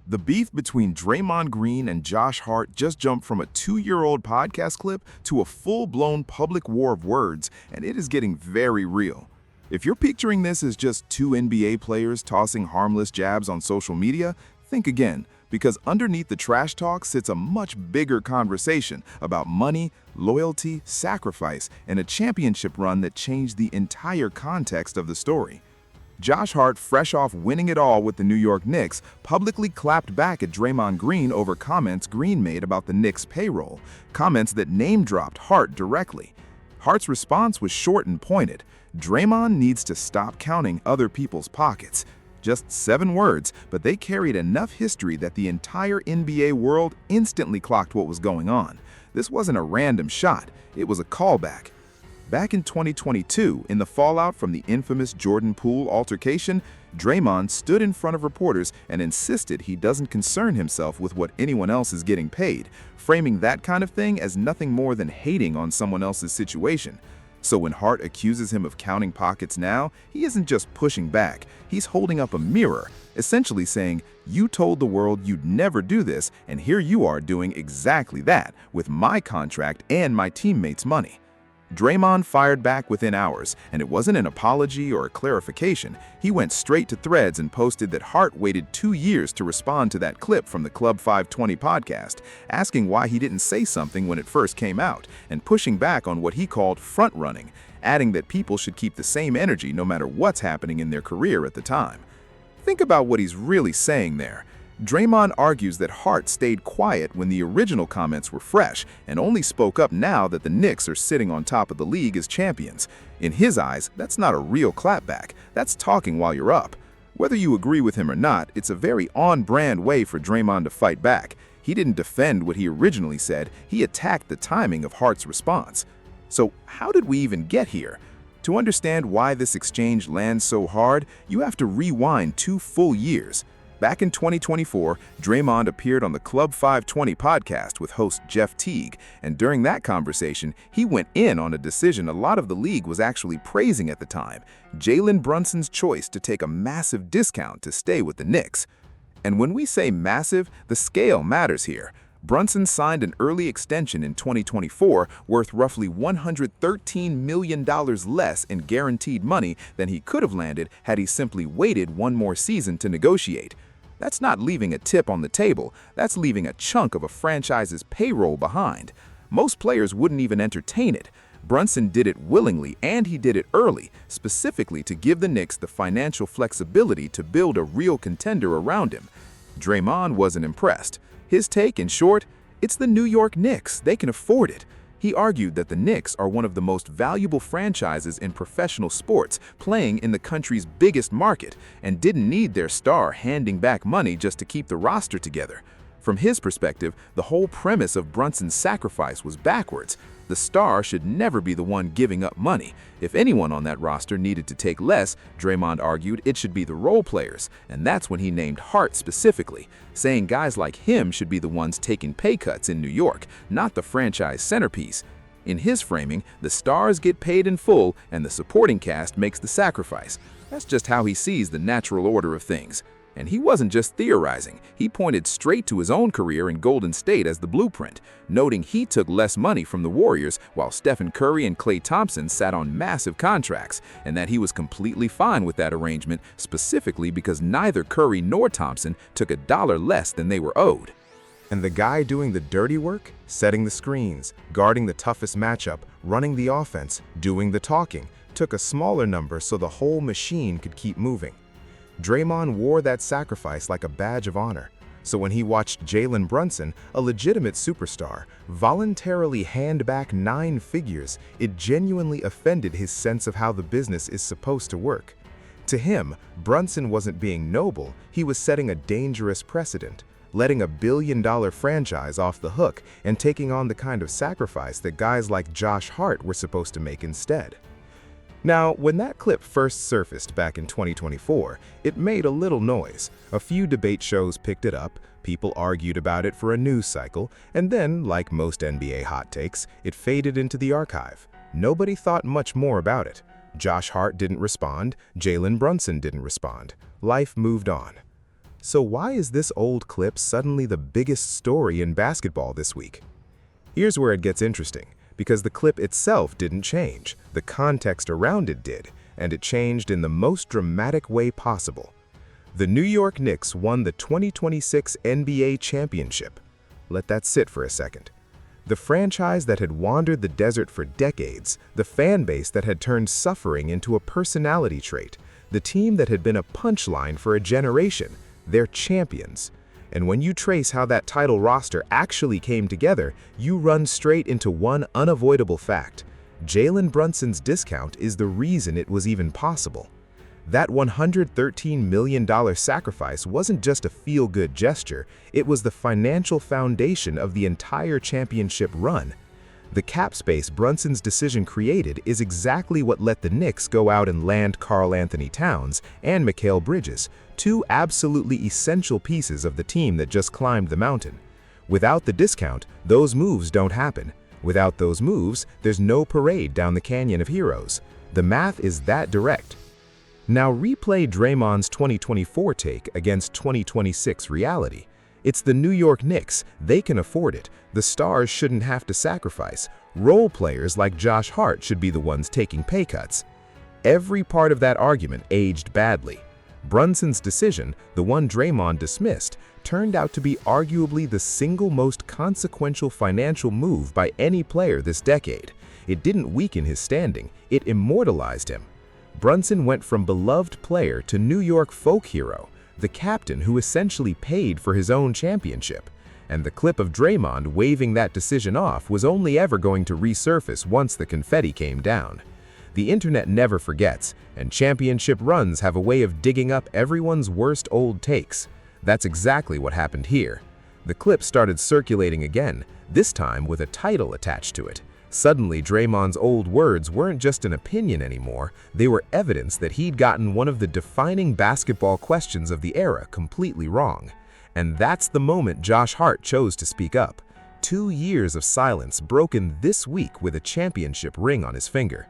The beef between Draymond Green and Josh Hart just jumped from a 2-year-old podcast clip to a full-blown public war of words, and it is getting very real. If you're picturing this as just two NBA players tossing harmless jabs on social media, think again, because underneath the trash talk sits a much bigger conversation about money, loyalty, sacrifice, and a championship run that changed the entire context of the story. Josh Hart, fresh off winning it all with the New York Knicks, publicly clapped back at Draymond Green over comments Green made about the Knicks' payroll, comments that name-dropped Hart directly. Hart's response was short and pointed. Draymond needs to stop counting other people's pockets. Just 7 words, but they carried enough history that the entire NBA world instantly clocked what was going on. This wasn't a random shot, it was a callback. Back in 2022, in the fallout from the infamous Jordan Poole altercation, Draymond stood in front of reporters and insisted he doesn't concern himself with what anyone else is getting paid, framing that kind of thing as nothing more than hating on someone else's situation. So when Hart accuses him of counting pockets now, he isn't just pushing back, he's holding up a mirror, essentially saying, "You told the world you'd never do this, and here you are doing exactly that, with my contract and my teammates' money." Draymond fired back within hours, and it wasn't an apology or a clarification. He went straight to Threads and posted that Hart waited 2 years to respond to that clip from the Club 520 podcast, asking why he didn't say something when it first came out, and pushing back on what he called front-running, adding that people should keep the same energy no matter what's happening in their career at the time. Think about what he's really saying there. Draymond argues that Hart stayed quiet when the original comments were fresh and only spoke up now that the Knicks are sitting on top of the league as champions. In his eyes, that's not a real clapback, that's talking while you're up. Whether you agree with him or not, it's a very on-brand way for Draymond to fight back. He didn't defend what he originally said, he attacked the timing of Hart's response. So how did we even get here? To understand why this exchange lands so hard, you have to rewind 2 full years. Back in 2024, Draymond appeared on the Club 520 podcast with host Jeff Teague, and during that conversation, he went in on a decision a lot of the league was actually praising at the time, Jalen Brunson's choice to take a massive discount to stay with the Knicks. And when we say massive, the scale matters here. Brunson signed an early extension in 2024 worth roughly $113 million less in guaranteed money than he could have landed had he simply waited 1 more season to negotiate. That's not leaving a tip on the table, that's leaving a chunk of a franchise's payroll behind. Most players wouldn't even entertain it. Brunson did it willingly, and he did it early, specifically to give the Knicks the financial flexibility to build a real contender around him. Draymond wasn't impressed. His take, in short, it's the New York Knicks, they can afford it. He argued that the Knicks are one of the most valuable franchises in professional sports, playing in the country's biggest market, and didn't need their star handing back money just to keep the roster together. From his perspective, the whole premise of Brunson's sacrifice was backwards. The star should never be the one giving up money. If anyone on that roster needed to take less, Draymond argued it should be the role players, and that's when he named Hart specifically, saying guys like him should be the ones taking pay cuts in New York, not the franchise centerpiece. In his framing, the stars get paid in full and the supporting cast makes the sacrifice. That's just how he sees the natural order of things. And he wasn't just theorizing, he pointed straight to his own career in Golden State as the blueprint, noting he took less money from the Warriors while Stephen Curry and Klay Thompson sat on massive contracts, and that he was completely fine with that arrangement specifically because neither Curry nor Thompson took $1 less than they were owed. And the guy doing the dirty work, setting the screens, guarding the toughest matchup, running the offense, doing the talking, took a smaller number so the whole machine could keep moving. Draymond wore that sacrifice like a badge of honor. So when he watched Jalen Brunson, a legitimate superstar, voluntarily hand back 9 figures, it genuinely offended his sense of how the business is supposed to work. To him, Brunson wasn't being noble, he was setting a dangerous precedent, letting a billion-dollar franchise off the hook and taking on the kind of sacrifice that guys like Josh Hart were supposed to make instead. Now, when that clip first surfaced back in 2024, it made a little noise. A few debate shows picked it up, people argued about it for a news cycle, and then, like most NBA hot takes, it faded into the archive. Nobody thought much more about it. Josh Hart didn't respond, Jalen Brunson didn't respond. Life moved on. So why is this old clip suddenly the biggest story in basketball this week? Here's where it gets interesting, because the clip itself didn't change, the context around it did, and it changed in the most dramatic way possible. The New York Knicks won the 2026 NBA championship. Let that sit for a second. The franchise that had wandered the desert for decades, the fan base that had turned suffering into a personality trait, the team that had been a punchline for a generation, they're champions. And when you trace how that title roster actually came together, you run straight into one unavoidable fact. Jalen Brunson's discount is the reason it was even possible. That $113 million sacrifice wasn't just a feel-good gesture, it was the financial foundation of the entire championship run. The cap space Brunson's decision created is exactly what let the Knicks go out and land Karl Anthony Towns and Mikal Bridges, two absolutely essential pieces of the team that just climbed the mountain. Without the discount, those moves don't happen. Without those moves, there's no parade down the Canyon of Heroes. The math is that direct. Now replay Draymond's 2024 take against 2026 reality. It's the New York Knicks, they can afford it. The stars shouldn't have to sacrifice. Role players like Josh Hart should be the ones taking pay cuts. Every part of that argument aged badly. Brunson's decision, the one Draymond dismissed, turned out to be arguably the single most consequential financial move by any player this decade. It didn't weaken his standing, it immortalized him. Brunson went from beloved player to New York folk hero, the captain who essentially paid for his own championship. And the clip of Draymond waving that decision off was only ever going to resurface once the confetti came down. The internet never forgets, and championship runs have a way of digging up everyone's worst old takes. That's exactly what happened here. The clip started circulating again, this time with a title attached to it. Suddenly, Draymond's old words weren't just an opinion anymore, they were evidence that he'd gotten one of the defining basketball questions of the era completely wrong. And that's the moment Josh Hart chose to speak up. 2 years of silence broken this week with a championship ring on his finger.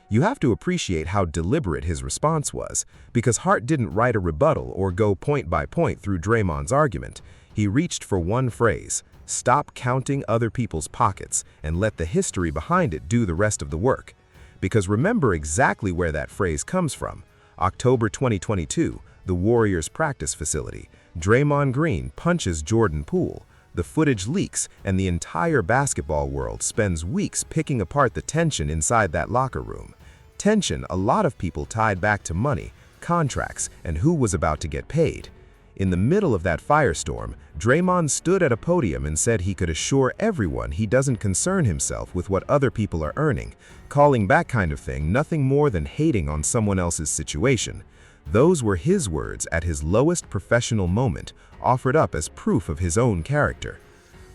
You have to appreciate how deliberate his response was, because Hart didn't write a rebuttal or go point by point through Draymond's argument. He reached for one phrase: stop counting other people's pockets and let the history behind it do the rest of the work. Because remember exactly where that phrase comes from. October 2022, the Warriors' practice facility. Draymond Green punches Jordan Poole. The footage leaks, and the entire basketball world spends weeks picking apart the tension inside that locker room. Tension a lot of people tied back to money, contracts, and who was about to get paid. In the middle of that firestorm, Draymond stood at a podium and said he could assure everyone he doesn't concern himself with what other people are earning, calling that kind of thing nothing more than hating on someone else's situation. Those were his words at his lowest professional moment, offered up as proof of his own character.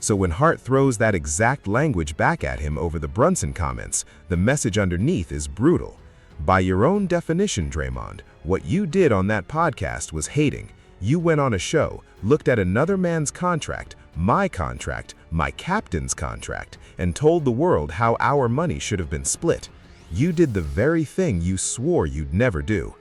So when Hart throws that exact language back at him over the Brunson comments, the message underneath is brutal. By your own definition, Draymond, what you did on that podcast was hating. You went on a show, looked at another man's contract, my captain's contract, and told the world how our money should have been split. You did the very thing you swore you'd never do.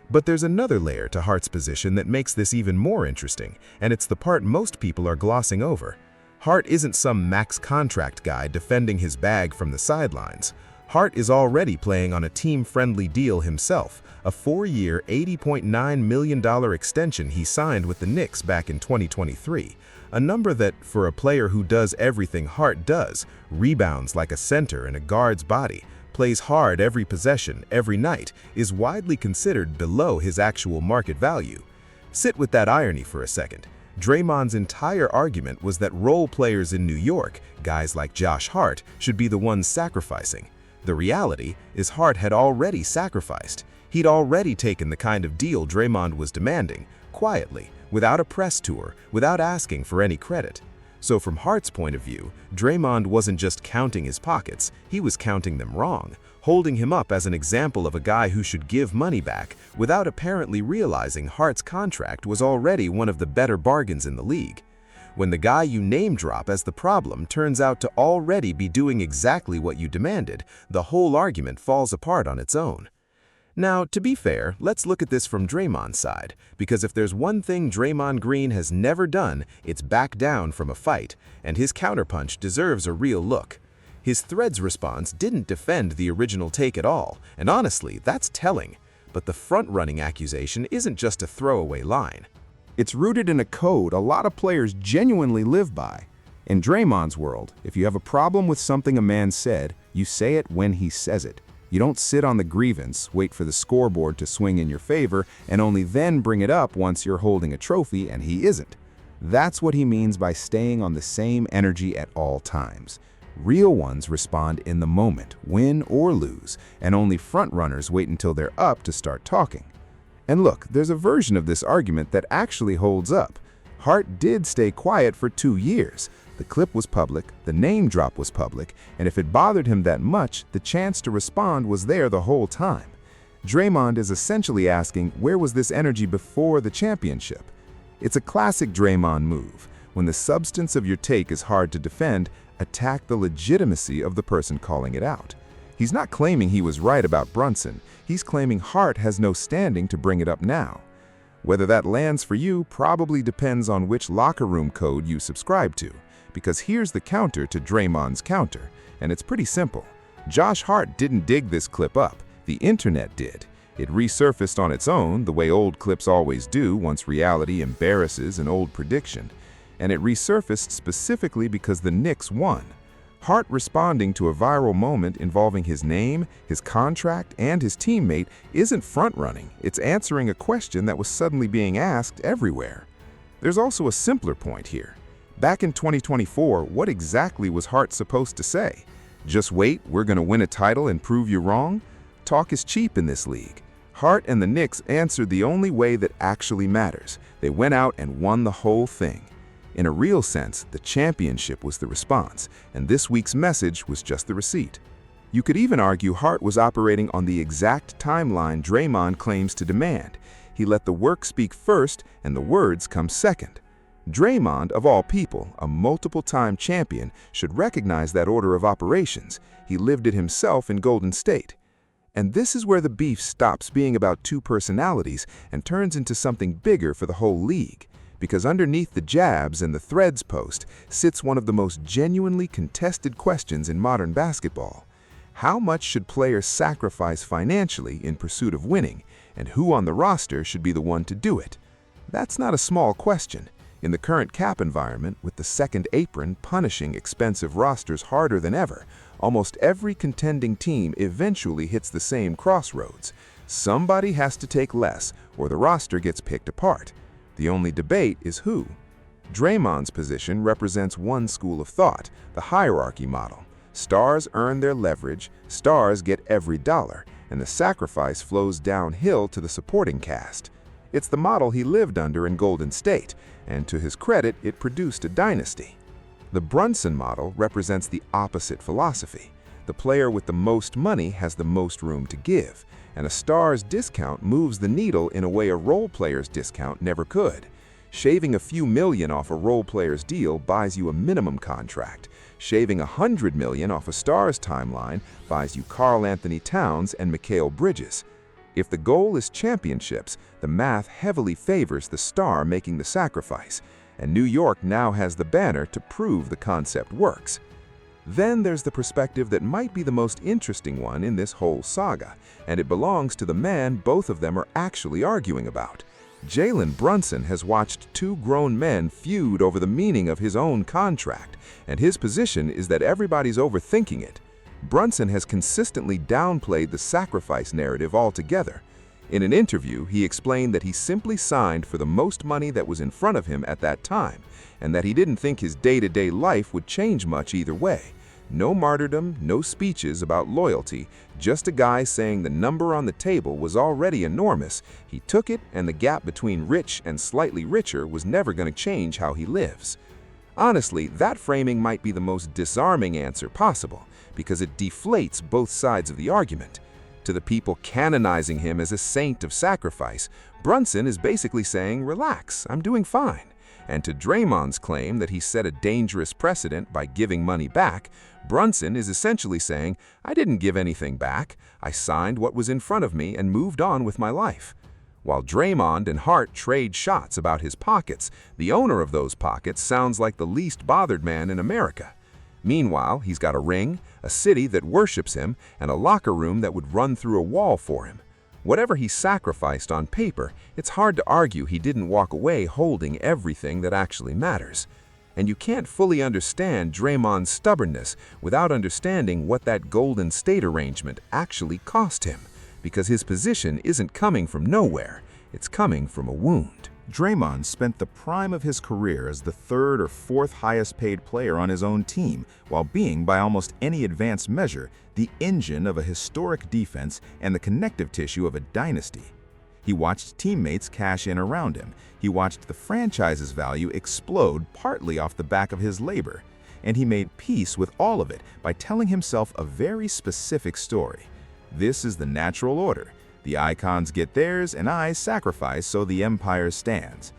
But there's another layer to Hart's position that makes this even more interesting, and it's the part most people are glossing over. Hart isn't some max contract guy defending his bag from the sidelines. Hart is already playing on a team-friendly deal himself, a 4-year, $80.9 million extension he signed with the Knicks back in 2023, a number that, for a player who does everything Hart does, rebounds like a center in a guard's body, plays hard every possession, every night, is widely considered below his actual market value. Sit with that irony for a second. Draymond's entire argument was that role players in New York, guys like Josh Hart, should be the ones sacrificing. The reality is Hart had already sacrificed. He'd already taken the kind of deal Draymond was demanding, quietly, without a press tour, without asking for any credit. So from Hart's point of view, Draymond wasn't just counting his pockets, he was counting them wrong, holding him up as an example of a guy who should give money back without apparently realizing Hart's contract was already one of the better bargains in the league. When the guy you name drop as the problem turns out to already be doing exactly what you demanded, the whole argument falls apart on its own. Now, to be fair, let's look at this from Draymond's side, because if there's one thing Draymond Green has never done, it's back down from a fight, and his counterpunch deserves a real look. His Threads response didn't defend the original take at all, and honestly, that's telling. But the front-running accusation isn't just a throwaway line. It's rooted in a code a lot of players genuinely live by. In Draymond's world, if you have a problem with something a man said, you say it when he says it. You don't sit on the grievance, wait for the scoreboard to swing in your favor, and only then bring it up once you're holding a trophy and he isn't. That's what he means by staying on the same energy at all times. Real ones respond in the moment, win or lose, and only front-runners wait until they're up to start talking. And look, there's a version of this argument that actually holds up. Hart did stay quiet for 2 years. The clip was public, the name drop was public, and if it bothered him that much, the chance to respond was there the whole time. Draymond is essentially asking, where was this energy before the championship? It's a classic Draymond move. When the substance of your take is hard to defend, attack the legitimacy of the person calling it out. He's not claiming he was right about Brunson. He's claiming Hart has no standing to bring it up now. Whether that lands for you probably depends on which locker room code you subscribe to. Because here's the counter to Draymond's counter, and it's pretty simple. Josh Hart didn't dig this clip up, the internet did. It resurfaced on its own, the way old clips always do once reality embarrasses an old prediction. And it resurfaced specifically because the Knicks won. Hart responding to a viral moment involving his name, his contract, and his teammate isn't front-running, it's answering a question that was suddenly being asked everywhere. There's also a simpler point here. Back in 2024, what exactly was Hart supposed to say? Just wait, we're going to win a title and prove you wrong? Talk is cheap in this league. Hart and the Knicks answered the only way that actually matters. They went out and won the whole thing. In a real sense, the championship was the response, and this week's message was just the receipt. You could even argue Hart was operating on the exact timeline Draymond claims to demand. He let the work speak first and the words come second. Draymond, of all people, a multiple-time champion, should recognize that order of operations. He lived it himself in Golden State. And this is where the beef stops being about two personalities and turns into something bigger for the whole league. Because underneath the jabs and the Threads post sits one of the most genuinely contested questions in modern basketball. How much should players sacrifice financially in pursuit of winning, and who on the roster should be the one to do it? That's not a small question. In the current cap environment, with the second apron punishing expensive rosters harder than ever, almost every contending team eventually hits the same crossroads. Somebody has to take less, or the roster gets picked apart. The only debate is who. Draymond's position represents one school of thought, the hierarchy model. Stars earn their leverage, stars get every dollar, and the sacrifice flows downhill to the supporting cast. It's the model he lived under in Golden State, and to his credit, it produced a dynasty. The Brunson model represents the opposite philosophy. The player with the most money has the most room to give, and a star's discount moves the needle in a way a role player's discount never could. Shaving a few million off a role player's deal buys you a minimum contract. Shaving $100 million off a star's timeline buys you Karl Anthony Towns and Mikal Bridges. If the goal is championships, the math heavily favors the star making the sacrifice, and New York now has the banner to prove the concept works. Then there's the perspective that might be the most interesting one in this whole saga, and it belongs to the man both of them are actually arguing about. Jalen Brunson has watched two grown men feud over the meaning of his own contract, and his position is that everybody's overthinking it. Brunson has consistently downplayed the sacrifice narrative altogether. In an interview, he explained that he simply signed for the most money that was in front of him at that time, and that he didn't think his day-to-day life would change much either way. No martyrdom, no speeches about loyalty, just a guy saying the number on the table was already enormous. He took it, and the gap between rich and slightly richer was never going to change how he lives. Honestly, that framing might be the most disarming answer possible, because it deflates both sides of the argument. To the people canonizing him as a saint of sacrifice, Brunson is basically saying, relax, I'm doing fine. And to Draymond's claim that he set a dangerous precedent by giving money back, Brunson is essentially saying, I didn't give anything back. I signed what was in front of me and moved on with my life. While Draymond and Hart trade shots about his pockets, the owner of those pockets sounds like the least bothered man in America. Meanwhile, he's got a ring, a city that worships him, and a locker room that would run through a wall for him. Whatever he sacrificed on paper, it's hard to argue he didn't walk away holding everything that actually matters. And you can't fully understand Draymond's stubbornness without understanding what that Golden State arrangement actually cost him, because his position isn't coming from nowhere, it's coming from a wound. Draymond spent the prime of his career as the third or fourth highest paid player on his own team, while being, by almost any advanced measure, the engine of a historic defense and the connective tissue of a dynasty. He watched teammates cash in around him. He watched the franchise's value explode partly off the back of his labor. And he made peace with all of it by telling himself a very specific story. This is the natural order. The icons get theirs and I sacrifice so the empire stands.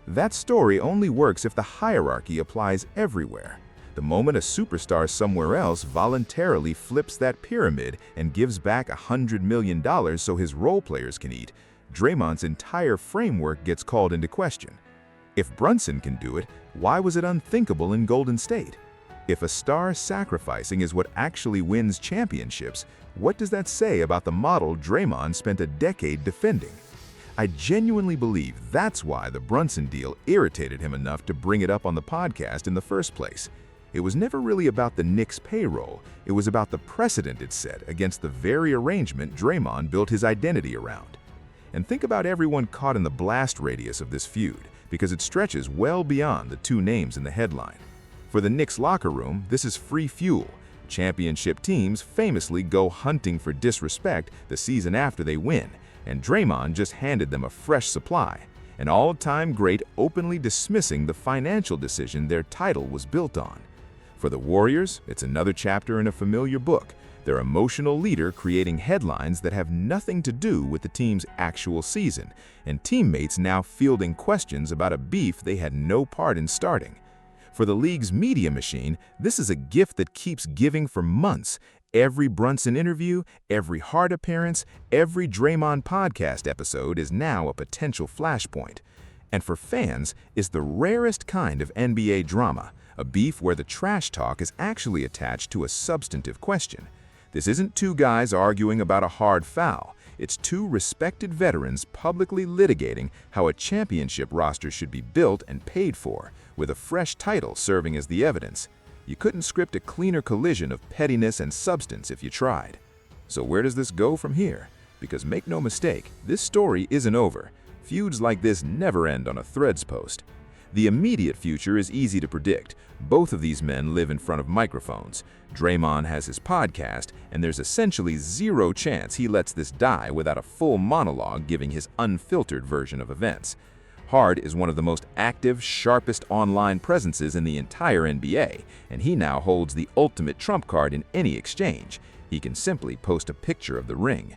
That story only works if the hierarchy applies everywhere. The moment a superstar somewhere else voluntarily flips that pyramid and gives back $100 million so his role players can eat, Draymond's entire framework gets called into question. If Brunson can do it, why was it unthinkable in Golden State? If a star sacrificing is what actually wins championships, what does that say about the model Draymond spent a decade defending? I genuinely believe that's why the Brunson deal irritated him enough to bring it up on the podcast in the first place. It was never really about the Knicks' payroll, it was about the precedent it set against the very arrangement Draymond built his identity around. And think about everyone caught in the blast radius of this feud, because it stretches well beyond the two names in the headline. For the Knicks locker room, this is free fuel. Championship teams famously go hunting for disrespect the season after they win, and Draymond just handed them a fresh supply, an all-time great openly dismissing the financial decision their title was built on. For the Warriors, it's another chapter in a familiar book, their emotional leader creating headlines that have nothing to do with the team's actual season, and teammates now fielding questions about a beef they had no part in starting. For the league's media machine, this is a gift that keeps giving for months. Every Brunson interview, every Hart appearance, every Draymond podcast episode is now a potential flashpoint. And for fans, it's the rarest kind of NBA drama, a beef where the trash talk is actually attached to a substantive question. This isn't two guys arguing about a hard foul. It's two respected veterans publicly litigating how a championship roster should be built and paid for, with a fresh title serving as the evidence. You couldn't script a cleaner collision of pettiness and substance if you tried. So where does this go from here? Because make no mistake, this story isn't over. Feuds like this never end on a Threads post. The immediate future is easy to predict. Both of these men live in front of microphones. Draymond has his podcast, and there's essentially zero chance he lets this die without a full monologue giving his unfiltered version of events. Hart is one of the most active, sharpest online presences in the entire NBA, and he now holds the ultimate trump card in any exchange. He can simply post a picture of the ring.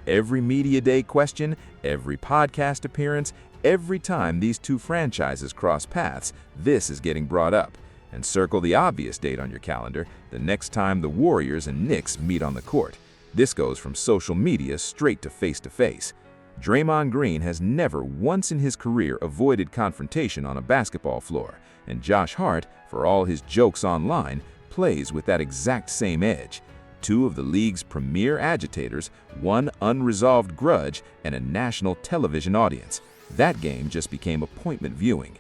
Every media day question, every podcast appearance, every time these two franchises cross paths, this is getting brought up. And circle the obvious date on your calendar, the next time the Warriors and Knicks meet on the court. This goes from social media straight to face-to-face. Draymond Green has never once in his career avoided confrontation on a basketball floor, and Josh Hart, for all his jokes online, plays with that exact same edge. Two of the league's premier agitators, one unresolved grudge, and a national television audience. That game just became appointment viewing.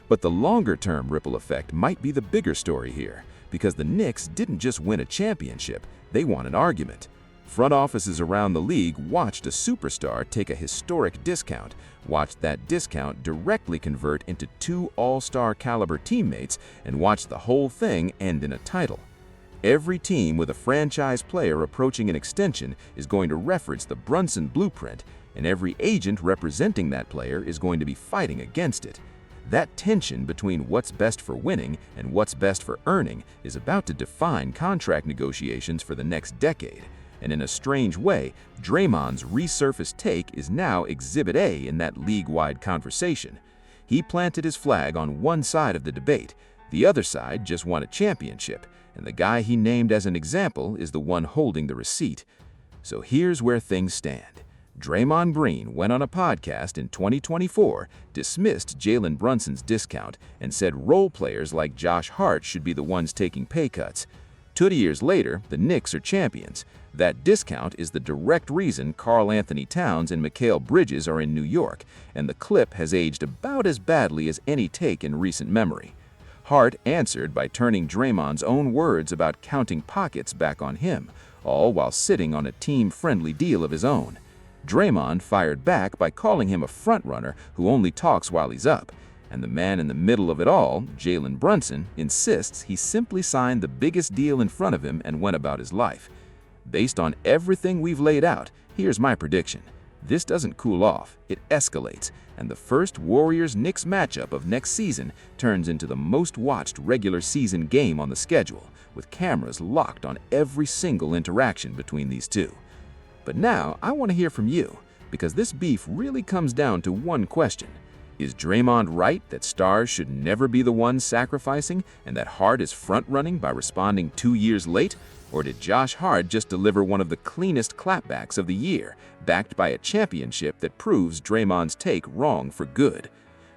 But the longer-term ripple effect might be the bigger story here, because the Knicks didn't just win a championship, they won an argument. Front offices around the league watched a superstar take a historic discount, watched that discount directly convert into two all-star caliber teammates, and watched the whole thing end in a title. Every team with a franchise player approaching an extension is going to reference the Brunson blueprint, and every agent representing that player is going to be fighting against it. That tension between what's best for winning and what's best for earning is about to define contract negotiations for the next decade. And in a strange way, Draymond's resurfaced take is now Exhibit A in that league-wide conversation. He planted his flag on one side of the debate. The other side just won a championship, and the guy he named as an example is the one holding the receipt. So here's where things stand. Draymond Green went on a podcast in 2024, dismissed Jalen Brunson's discount, and said role players like Josh Hart should be the ones taking pay cuts. 2 years later, the Knicks are champions. That discount is the direct reason Karl Anthony Towns and Mikal Bridges are in New York, and the clip has aged about as badly as any take in recent memory. Hart answered by turning Draymond's own words about counting pockets back on him, all while sitting on a team-friendly deal of his own. Draymond fired back by calling him a frontrunner who only talks while he's up, and the man in the middle of it all, Jalen Brunson, insists he simply signed the biggest deal in front of him and went about his life. Based on everything we've laid out, here's my prediction. This doesn't cool off, it escalates, and the first Warriors-Knicks matchup of next season turns into the most watched regular season game on the schedule, with cameras locked on every single interaction between these two. But now, I want to hear from you, because this beef really comes down to one question. Is Draymond right that stars should never be the ones sacrificing and that Hart is front-running by responding 2 years late? Or did Josh Hart just deliver one of the cleanest clapbacks of the year, backed by a championship that proves Draymond's take wrong for good?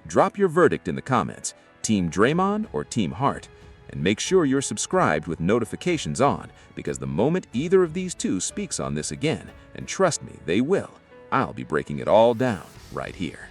Drop your verdict in the comments, Team Draymond or Team Hart? And make sure you're subscribed with notifications on, because the moment either of these two speaks on this again, and trust me, they will, I'll be breaking it all down right here.